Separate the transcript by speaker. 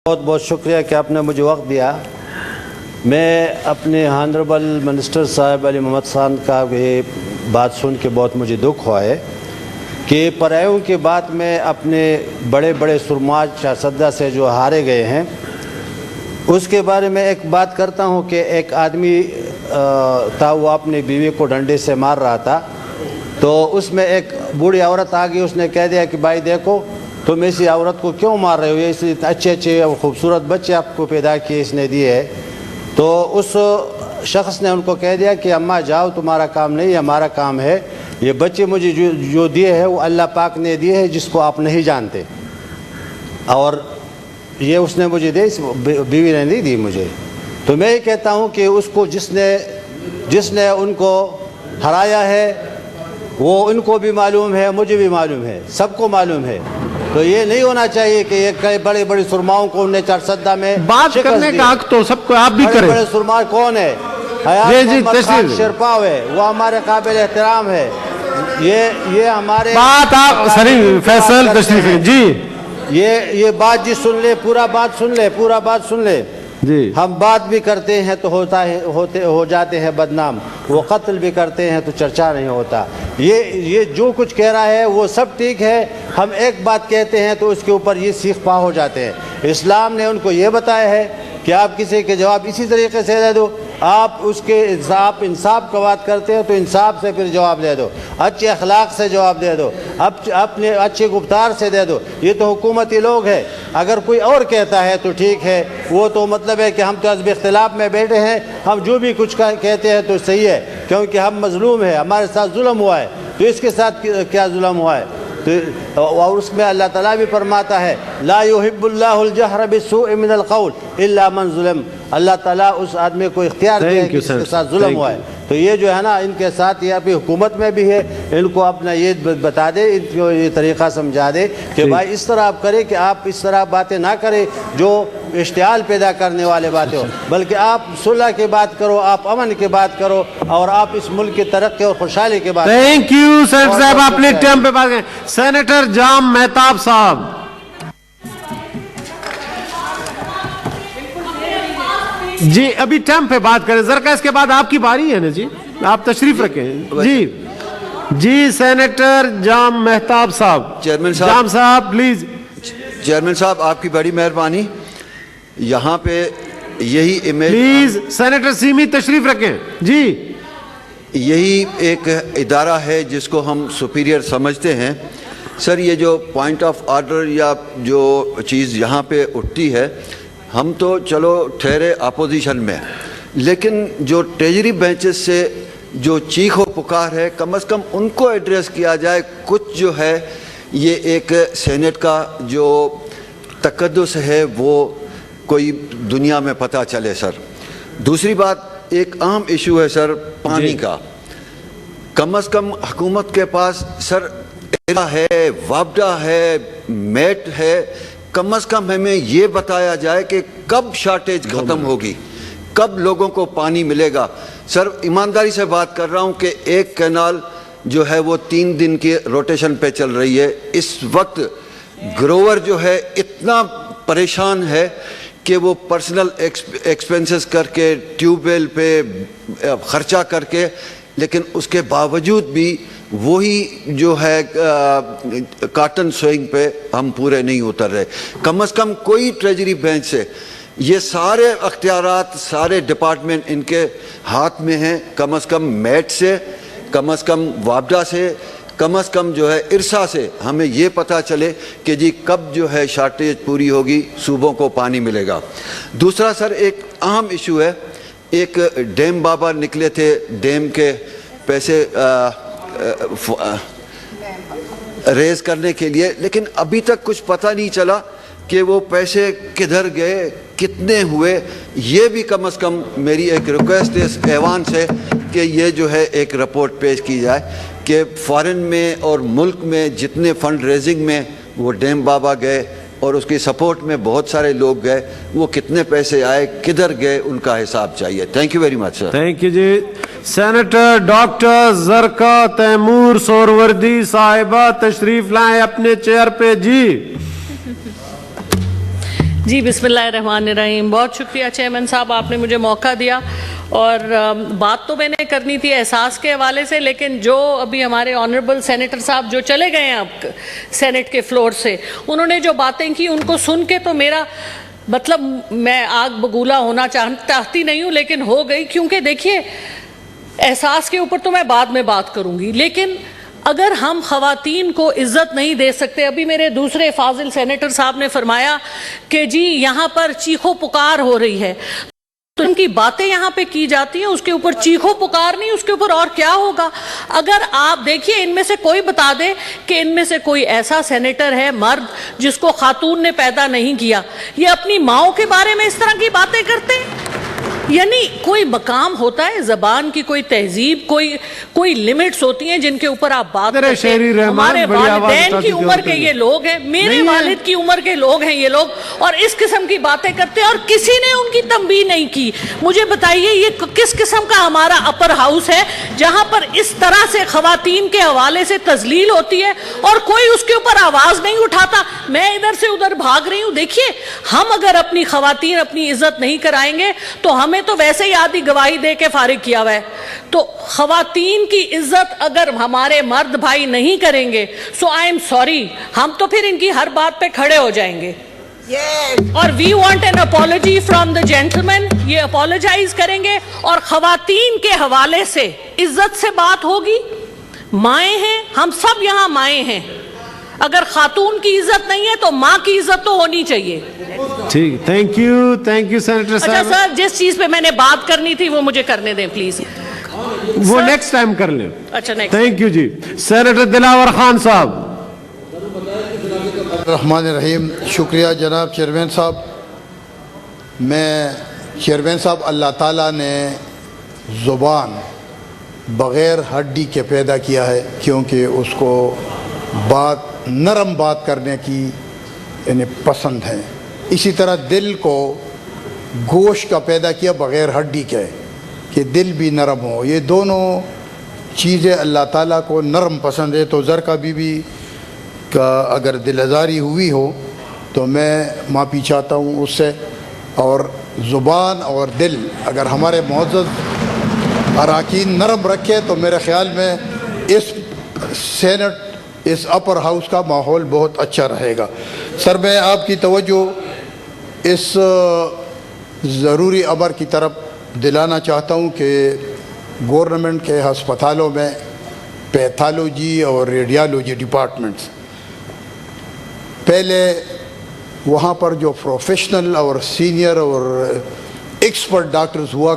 Speaker 1: بہت بہت شکریہ کہ آپ نے مجھے وقت دیا. میں اپنے ہانریبل منسٹر صاحب علی محمد خان کا یہ بات سن کے بہت مجھے دکھ ہوا ہے کہ پرایوں کے بعد میں اپنے بڑے بڑے سرماج شاہزادہ سے جو ہارے گئے ہیں اس کے بارے میں ایک بات کرتا ہوں کہ ایک آدمی تھا، وہ اپنی بیوی کو ڈنڈے سے مار رہا تھا، تو اس میں ایک بوڑھی عورت آ گئی. اس نے کہہ دیا کہ بھائی دیکھو تم ایسی عورت کو کیوں مار رہے ہو، یہ اسی اچھے اچھے اور خوبصورت بچے آپ کو پیدا کیے اس نے دیے ہے. تو اس شخص نے ان کو کہہ دیا کہ اماں جاؤ، تمہارا کام نہیں یہ ہمارا کام ہے، یہ بچے مجھے جو دیے ہیں وہ اللہ پاک نے دیے ہیں جس کو آپ نہیں جانتے، اور یہ اس نے مجھے دی، بیوی نے نہیں دی مجھے. تو میں یہ کہتا ہوں کہ اس کو جس نے ان کو ہرایا ہے وہ ان کو بھی معلوم ہے، مجھے بھی معلوم ہے، سب کو معلوم ہے. تو یہ نہیں ہونا چاہیے کہ یہ بڑے بڑے سرماؤں کو 1947 میں
Speaker 2: بات کرنے کا حق تو سب کو آپ بھی کریں.
Speaker 1: بڑے بڑے سرما کون ہے؟ شرپاو ہے، وہ ہمارے قابل احترام ہے. یہ ہمارے
Speaker 2: بات آپ فیصل تشریف جی
Speaker 1: یہ بات جی سن لے، پورا بات سن لے.
Speaker 2: جی
Speaker 1: ہم بات بھی کرتے ہیں تو ہو جاتے ہیں بدنام، وہ قتل بھی کرتے ہیں تو چرچا نہیں ہوتا. یہ جو کچھ کہہ رہا ہے وہ سب ٹھیک ہے، ہم ایک بات کہتے ہیں تو اس کے اوپر یہ سیخ پا ہو جاتے ہیں. اسلام نے ان کو یہ بتایا ہے کہ آپ کسی کے جواب اسی طریقے سے دے دو. آپ انصاف کا بات کرتے ہو تو انصاف سے پھر جواب دے دو، اچھے اخلاق سے جواب دے دو، اپنے اچھے گفتار سے دے دو. یہ تو حکومتی لوگ ہیں. اگر کوئی اور کہتا ہے تو ٹھیک ہے، وہ تو مطلب ہے کہ ہم تو حزب اختلاف میں بیٹھے ہیں، ہم جو بھی کچھ کہتے ہیں تو صحیح ہے، کیونکہ ہم مظلوم ہیں، ہمارے ساتھ ظلم ہوا ہے. تو اس کے ساتھ کیا ظلم ہوا ہے؟ اور اس میں اللہ تعالیٰ بھی فرماتا ہے لا يحب اللہ الجہر بالسوء من القول الا من ظلم. اللہ تعالیٰ اس آدمی کو اختیار دیا ہے کہ جس کے ساتھ ظلم ہوا ہے. تو یہ جو ہے نا ان کے ساتھ یہ ابھی حکومت میں بھی ہے، ان کو اپنا یہ بتا دے، ان کو یہ طریقہ سمجھا دے کہ بھائی اس طرح آپ کریں، کہ آپ اس طرح باتیں نہ کریں جو اشتعال پیدا کرنے والے باتیں ہو، بلکہ آپ صلح کی بات کرو، آپ امن کی بات کرو، اور آپ اس ملک کی ترقی اور خوشحالی کی بات کرو.
Speaker 2: تھینک یو سینیٹر صاحب، آپ نے ٹائم پہ بات کریں. سینیٹر جام مہتاب صاحب. جی ابھی ٹائم پہ بات کریں ذرا، اس کے بعد آپ کی باری ہے نا جی، آپ تشریف رکھیں. جی سینیٹر جام مہتاب صاحب.
Speaker 3: چیئرمین صاحب،
Speaker 2: جام صاحب پلیز.
Speaker 3: چیئرمین صاحب آپ کی بڑی مہربانی، یہاں پہ یہی امیج
Speaker 2: پلیز سینیٹر سیمی تشریف رکھیں. جی
Speaker 3: یہی ایک ادارہ ہے جس کو ہم سپیریئر سمجھتے ہیں. سر یہ جو پوائنٹ آف آرڈر یا جو چیز یہاں پہ اٹھتی ہے، ہم تو چلو ٹھہرے اپوزیشن میں، لیکن جو ٹریجری بینچز سے جو چیخ و پکار ہے کم از کم ان کو ایڈریس کیا جائے. کچھ جو ہے یہ ایک سینٹ کا جو تقدس ہے وہ کوئی دنیا میں پتہ چلے. سر دوسری بات، ایک اہم ایشو ہے سر پانی کا. کم از کم حکومت کے پاس سر ہے، وابڈا ہے، میٹ ہے، کم از کم ہمیں یہ بتایا جائے کہ کب شارٹیج ختم ہوگی، کب لوگوں کو پانی ملے گا. سر ایمانداری سے بات کر رہا ہوں کہ ایک کینال جو ہے وہ 3 دن کی روٹیشن پہ چل رہی ہے. اس وقت گروور جو ہے اتنا پریشان ہے کہ وہ پرسنل ایکسپنسز کر کے ٹیوب ویل پہ خرچہ کر کے، لیکن اس کے باوجود بھی وہی جو ہے کاٹن سوئنگ پہ ہم پورے نہیں اتر رہے. کم از کم کوئی ٹریجری بینچ سے یہ سارے اختیارات، سارے ڈپارٹمنٹ ان کے ہاتھ میں ہیں. کم از کم میٹ سے، کم از کم وابڈا سے، کم از کم جو ہے ارسا سے ہمیں یہ پتہ چلے کہ جی کب جو ہے شارٹیج پوری ہوگی، صوبوں کو پانی ملے گا. دوسرا سر ایک اہم ایشو ہے، ایک ڈیم بابا نکلے تھے ڈیم کے پیسے ریز کرنے کے لیے، لیکن ابھی تک کچھ پتہ نہیں چلا کہ وہ پیسے کدھر گئے، کتنے ہوئے. یہ بھی کم از کم میری ایک ریکویسٹ ہے اس ایوان سے کہ یہ جو ہے ایک رپورٹ پیش کی جائے کہ فارن میں اور ملک میں جتنے فنڈ ریزنگ میں وہ ڈیم بابا گئے اور اس کی سپورٹ میں بہت سارے لوگ گئے، وہ کتنے پیسے آئے، کدھر گئے، ان کا حساب چاہیے. Thank you very much sir.
Speaker 2: Thank you ji. Senator doctor Zarqa Taimur Suhrawardy sahiba تشریف لائیں اپنے چیئر پہ. جی
Speaker 4: جی بسم اللہ الرحمن الرحیم. بہت شکریہ چیئرمین صاحب, آپ نے مجھے موقع دیا, اور بات تو میں نے کرنی تھی احساس کے حوالے سے, لیکن جو ابھی ہمارے آنریبل سینیٹر صاحب جو چلے گئے ہیں اب سینٹ کے فلور سے, انہوں نے جو باتیں کی ان کو سن کے تو میرا مطلب میں آگ بگولا ہونا چاہتی نہیں ہوں, لیکن ہو گئی. کیونکہ دیکھیے احساس کے اوپر تو میں بعد میں بات کروں گی, لیکن اگر ہم خواتین کو عزت نہیں دے سکتے, ابھی میرے دوسرے فاضل سینیٹر صاحب نے فرمایا کہ جی یہاں پر چیخو پکار ہو رہی ہے, تو ان کی باتیں یہاں پہ کی جاتی ہیں, اس کے اوپر چیخو پکار نہیں, اس کے اوپر اور کیا ہوگا. اگر آپ دیکھیے ان میں سے کوئی بتا دے کہ ان میں سے کوئی ایسا سینیٹر ہے مرد جس کو خاتون نے پیدا نہیں کیا, یہ اپنی ماؤں کے بارے میں اس طرح کی باتیں کرتے ہیں. یعنی کوئی مقام ہوتا ہے, زبان کی کوئی تہذیب, کوئی لیمٹس ہوتی ہیں جن کے اوپر آپ بات کرتے ہیں. ہمارے والدین کی عمر کے یہ لوگ ہیں, میرے والد کی عمر کے لوگ ہیں یہ لوگ, اور اس قسم کی باتیں کرتے ہیں اور کسی نے ان کی تنبیہ نہیں کی. مجھے بتائیے یہ کس قسم کا ہمارا اپر ہاؤس ہے جہاں پر اس طرح سے خواتین کے حوالے سے تذلیل ہوتی ہے اور کوئی اس کے اوپر آواز نہیں اٹھاتا. میں ادھر سے ادھر بھاگ رہی ہوں. دیکھیے ہم اگر اپنی خواتین اپنی عزت نہیں کرائیں گے تو ہمیں تو ویسے ہی آدھی گواہی دے کے فارغ کیا ہوا ہے. تو خواتین کی عزت اگر ہمارے مرد بھائی نہیں کریں گے, سو آئی ایم سوری, ہم تو پھر ان کی ہر بات پہ کھڑے ہو جائیں گے. اور we want an apology from the gentleman. یہ اپولوجائز کریں گے اور خواتین کے حوالے سے عزت سے بات ہوگی. مائیں ہیں, ہم سب یہاں مائیں ہیں. اگر خاتون کی عزت نہیں ہے تو ماں کی عزت تو ہونی چاہیے.
Speaker 2: ٹھیک, تھینک یو سینیٹر
Speaker 4: اچھا
Speaker 2: صاحب.
Speaker 4: سر, جس چیز پہ میں نے بات کرنی تھی وہ مجھے کرنے دیں پلیز.
Speaker 2: وہ نیکسٹ ٹائم کر لیں.
Speaker 4: اچھا next.
Speaker 2: Thank you ji. Senator Dilawar Khan sahib.
Speaker 5: الرحمن الرحیم. شکریہ جناب چیئرمین صاحب. میں چیئرمین صاحب, اللہ تعالیٰ نے زبان بغیر ہڈی کے پیدا کیا ہے کیونکہ اس کو نرم بات کرنے کی یعنی پسند ہے. اسی طرح دل کو گوشت کا پیدا کیا بغیر ہڈی کے کہ دل بھی نرم ہو. یہ دونوں چیزیں اللہ تعالیٰ کو نرم پسند ہے. تو زرکا بی بی کا اگر دل آزاری ہوئی ہو تو میں معافی چاہتا ہوں اس سے. اور زبان اور دل اگر ہمارے معزز اراکین نرم رکھے تو میرے خیال میں اس سینٹ اس اپر ہاؤس کا ماحول بہت اچھا رہے گا. سر میں آپ کی توجہ اس ضروری امر کی طرف دلانا چاہتا ہوں کہ گورنمنٹ کے ہسپتالوں میں پیتھالوجی اور ریڈیالوجی ڈپارٹمنٹس, پہلے وہاں پر جو پروفیشنل اور سینئر اور ایکسپرٹ ڈاکٹرز ہوا